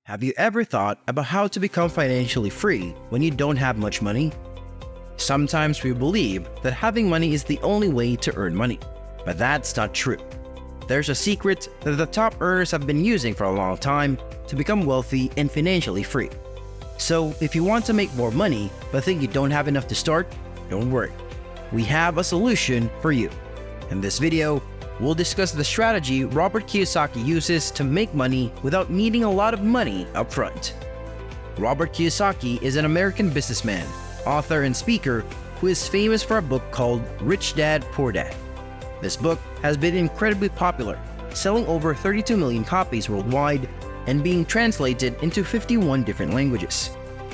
Have you ever thought about how to become financially free when you don't have much money? Sometimes we believe that having money is the only way to earn money, but that's not true. There's a secret that the top earners have been using for a long time to become wealthy and financially free. So if you want to make more money but think you don't have enough to start, don't worry. We have a solution for you. In this video, we'll discuss the strategy Robert Kiyosaki uses to make money without needing a lot of money up front. Robert Kiyosaki is an American businessman, author, and speaker who is famous for a book called Rich Dad, Poor Dad. This book has been incredibly popular, selling over 32 million copies worldwide and being translated into 51 different languages.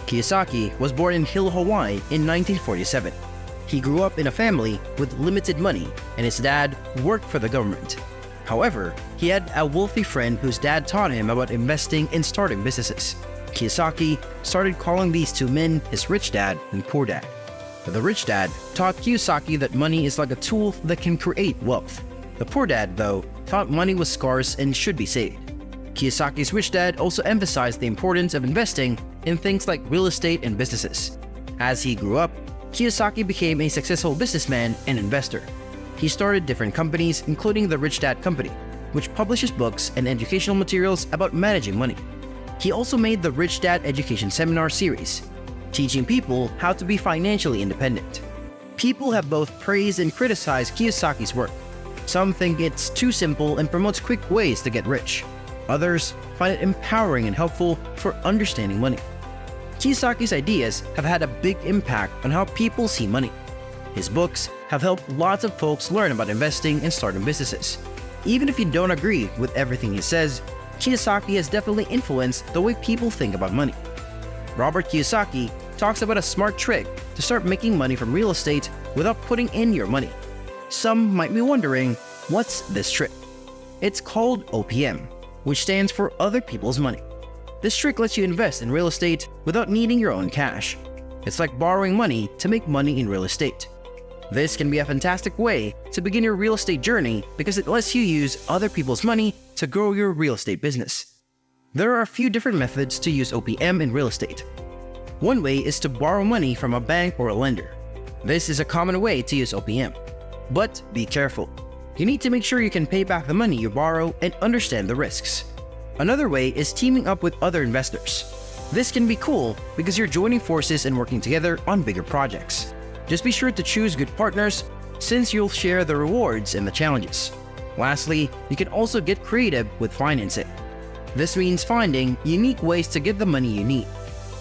Kiyosaki was born in Hill, Hawaii in 1947. He grew up in a family with limited money, and his dad worked for the government. However, he had a wealthy friend whose dad taught him about investing and starting businesses. Kiyosaki started calling these two men his rich dad and poor dad. The rich dad taught Kiyosaki that money is like a tool that can create wealth. The poor dad, though, thought money was scarce and should be saved. Kiyosaki's rich dad also emphasized the importance of investing in things like real estate and businesses. As he grew up, Kiyosaki became a successful businessman and investor. He started different companies, including the Rich Dad Company, which publishes books and educational materials about managing money. He also made the Rich Dad Education Seminar series, teaching people how to be financially independent. People have both praised and criticized Kiyosaki's work. Some think it's too simple and promotes quick ways to get rich. Others find it empowering and helpful for understanding money. Kiyosaki's ideas have had a big impact on how people see money. His books have helped lots of folks learn about investing and starting businesses. Even if you don't agree with everything he says, Kiyosaki has definitely influenced the way people think about money. Robert Kiyosaki talks about a smart trick to start making money from real estate without putting in your money. Some might be wondering, what's this trick? It's called OPM, which stands for other people's money. This trick lets you invest in real estate without needing your own cash. It's like borrowing money to make money in real estate. This can be a fantastic way to begin your real estate journey because it lets you use other people's money to grow your real estate business. There are a few different methods to use OPM in real estate. One way is to borrow money from a bank or a lender. This is a common way to use OPM. But be careful. You need to make sure you can pay back the money you borrow and understand the risks. Another way is teaming up with other investors. This can be cool because you're joining forces and working together on bigger projects. Just be sure to choose good partners since you'll share the rewards and the challenges. Lastly, you can also get creative with financing. This means finding unique ways to get the money you need.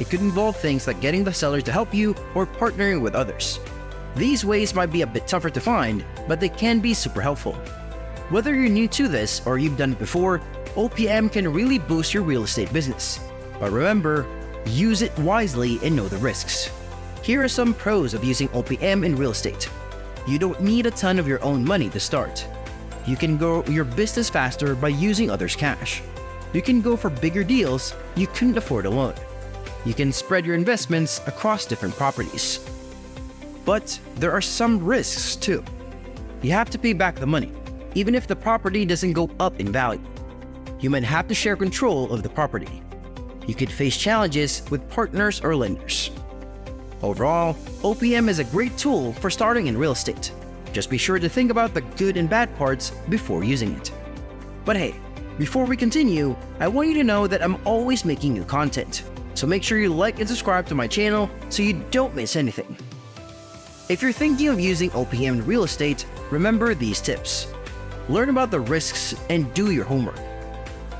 It could involve things like getting the seller to help you or partnering with others. These ways might be a bit tougher to find, but they can be super helpful. Whether you're new to this or you've done it before, OPM can really boost your real estate business. But remember, use it wisely and know the risks. Here are some pros of using OPM in real estate. You don't need a ton of your own money to start. You can grow your business faster by using others' cash. You can go for bigger deals you couldn't afford alone. You can spread your investments across different properties. But there are some risks too. You have to pay back the money, even if the property doesn't go up in value. You might have to share control of the property. You could face challenges with partners or lenders. Overall, OPM is a great tool for starting in real estate. Just be sure to think about the good and bad parts before using it. But hey, before we continue, I want you to know that I'm always making new content. So make sure you like and subscribe to my channel so you don't miss anything. If you're thinking of using OPM in real estate, remember these tips. Learn about the risks and do your homework.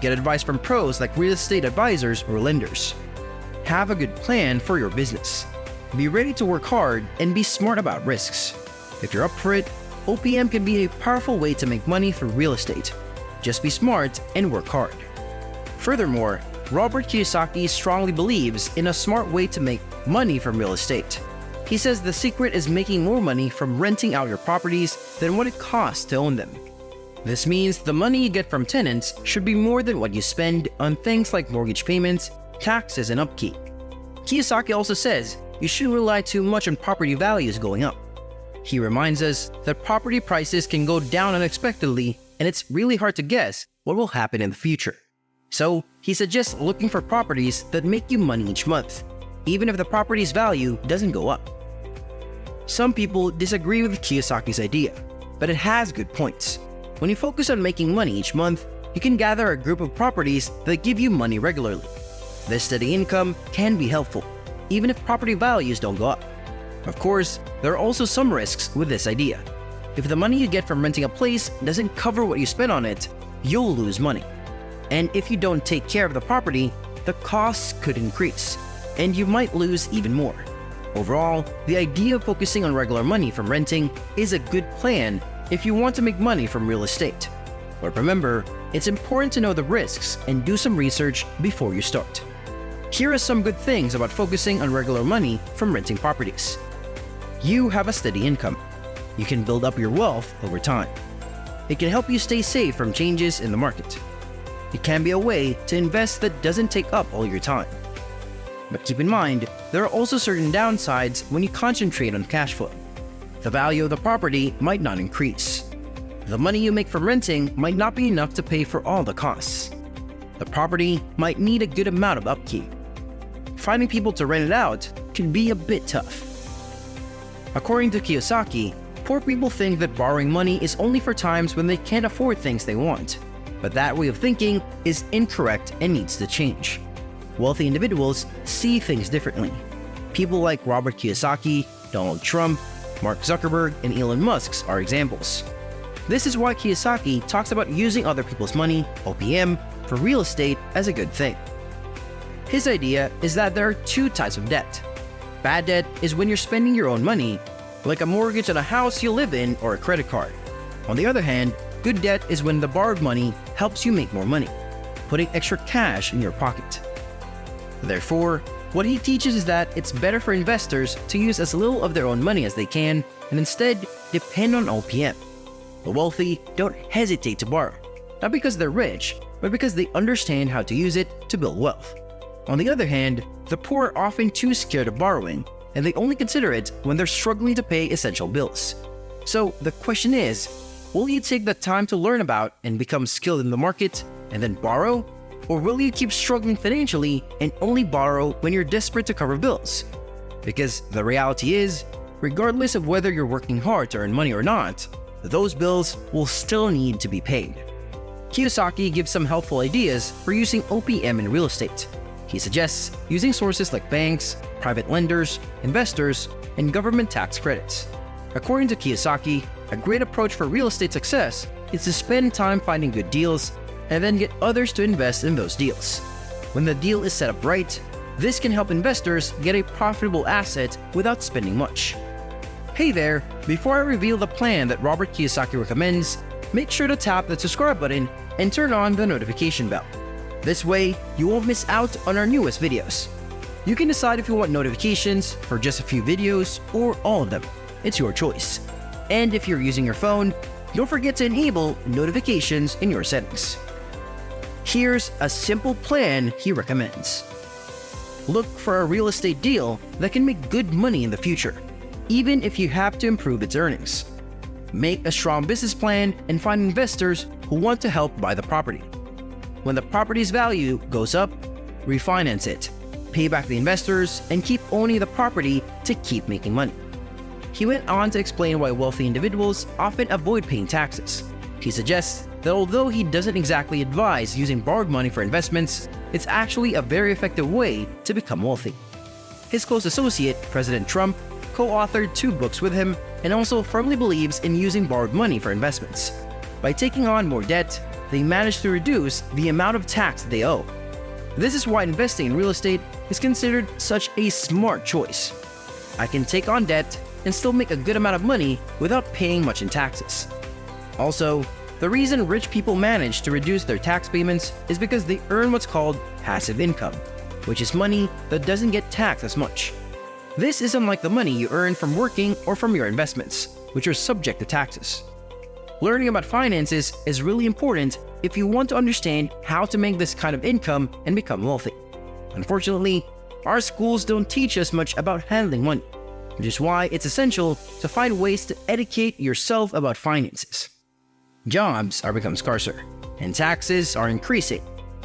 Get advice from pros like real estate advisors or lenders. Have a good plan for your business. Be ready to work hard and be smart about risks. If you're up for it, OPM can be a powerful way to make money through real estate. Just be smart and work hard. Furthermore, Robert Kiyosaki strongly believes in a smart way to make money from real estate. He says the secret is making more money from renting out your properties than what it costs to own them. This means the money you get from tenants should be more than what you spend on things like mortgage payments, taxes, and upkeep. Kiyosaki also says you shouldn't rely too much on property values going up. He reminds us that property prices can go down unexpectedly, and it's really hard to guess what will happen in the future. So he suggests looking for properties that make you money each month, even if the property's value doesn't go up. Some people disagree with Kiyosaki's idea, but it has good points. When you focus on making money each month, you can gather a group of properties that give you money regularly. This steady income can be helpful, even if property values don't go up. Of course, there are also some risks with this idea. If the money you get from renting a place doesn't cover what you spend on it, you'll lose money. And if you don't take care of the property, the costs could increase, and you might lose even more. Overall, the idea of focusing on regular money from renting is a good plan if you want to make money from real estate. But remember, it's important to know the risks and do some research before you start. Here are some good things about focusing on regular money from renting properties. You have a steady income. You can build up your wealth over time. It can help you stay safe from changes in the market. It can be a way to invest that doesn't take up all your time. But keep in mind, there are also certain downsides when you concentrate on cash flow. The value of the property might not increase. The money you make from renting might not be enough to pay for all the costs. The property might need a good amount of upkeep. Finding people to rent it out can be a bit tough. According to Kiyosaki, poor people think that borrowing money is only for times when they can't afford things they want. But that way of thinking is incorrect and needs to change. Wealthy individuals see things differently. People like Robert Kiyosaki, Donald Trump, Mark Zuckerberg, and Elon Musk are examples. This is why Kiyosaki talks about using other people's money, OPM, for real estate as a good thing. His idea is that there are two types of debt. Bad debt is when you're spending your own money, like a mortgage on a house you live in or a credit card. On the other hand, good debt is when the borrowed money helps you make more money, putting extra cash in your pocket. Therefore, what he teaches is that it's better for investors to use as little of their own money as they can and instead depend on OPM. The wealthy don't hesitate to borrow, not because they're rich, but because they understand how to use it to build wealth. On the other hand, the poor are often too scared of borrowing, and they only consider it when they're struggling to pay essential bills. So the question is, will you take the time to learn about and become skilled in the market and then borrow? Or will you keep struggling financially and only borrow when you're desperate to cover bills? Because the reality is, regardless of whether you're working hard to earn money or not, those bills will still need to be paid. Kiyosaki gives some helpful ideas for using OPM in real estate. He suggests using sources like banks, private lenders, investors, and government tax credits. According to Kiyosaki, a great approach for real estate success is to spend time finding good deals and then get others to invest in those deals. When the deal is set up right, this can help investors get a profitable asset without spending much. Hey there, before I reveal the plan that Robert Kiyosaki recommends, make sure to tap the subscribe button and turn on the notification bell. This way, you won't miss out on our newest videos. You can decide if you want notifications for just a few videos or all of them. It's your choice. And if you're using your phone, don't forget to enable notifications in your settings. Here's a simple plan he recommends. Look for a real estate deal that can make good money in the future, even if you have to improve its earnings. Make a strong business plan and find investors who want to help buy the property. When the property's value goes up, refinance it, pay back the investors, and keep owning the property to keep making money. He went on to explain why wealthy individuals often avoid paying taxes. He suggests that although he doesn't exactly advise using borrowed money for investments, it's actually a very effective way to become wealthy. His close associate, President Trump, co-authored 2 books with him and also firmly believes in using borrowed money for investments. By taking on more debt, they managed to reduce the amount of tax they owe. This is why investing in real estate is considered such a smart choice. I can take on debt and still make a good amount of money without paying much in taxes. Also, the reason rich people manage to reduce their tax payments is because they earn what's called passive income, which is money that doesn't get taxed as much. This is unlike the money you earn from working or from your investments, which are subject to taxes. Learning about finances is really important if you want to understand how to make this kind of income and become wealthy. Unfortunately, our schools don't teach us much about handling money, which is why it's essential to find ways to educate yourself about finances. Jobs are becoming scarcer, and taxes are increasing.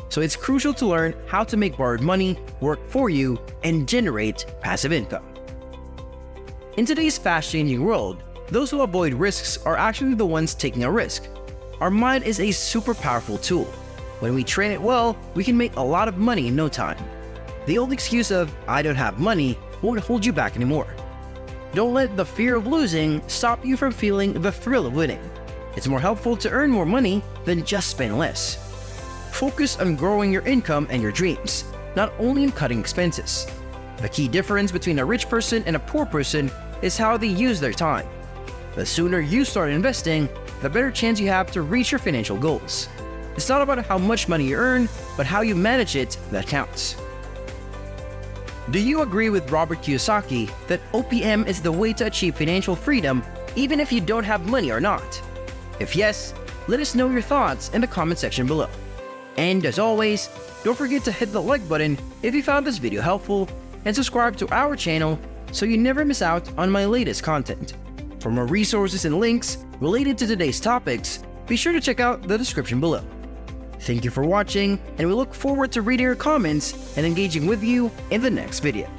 So it's crucial to learn how to make borrowed money work for you and generate passive income. In today's fast-changing world, those who avoid risks are actually the ones taking a risk. Our mind is a super powerful tool. When we train it well, we can make a lot of money in no time. The old excuse of, "I don't have money," won't hold you back anymore. Don't let the fear of losing stop you from feeling the thrill of winning. It's more helpful to earn more money than just spend less. Focus on growing your income and your dreams, not only on cutting expenses. The key difference between a rich person and a poor person is how they use their time. The sooner you start investing, the better chance you have to reach your financial goals. It's not about how much money you earn, but how you manage it that counts. Do you agree with Robert Kiyosaki that OPM is the way to achieve financial freedom even if you don't have money or not? If yes, let us know your thoughts in the comment section below. And as always, don't forget to hit the like button if you found this video helpful and subscribe to our channel so you never miss out on my latest content. For more resources and links related to today's topics, be sure to check out the description below. Thank you for watching, and we look forward to reading your comments and engaging with you in the next video.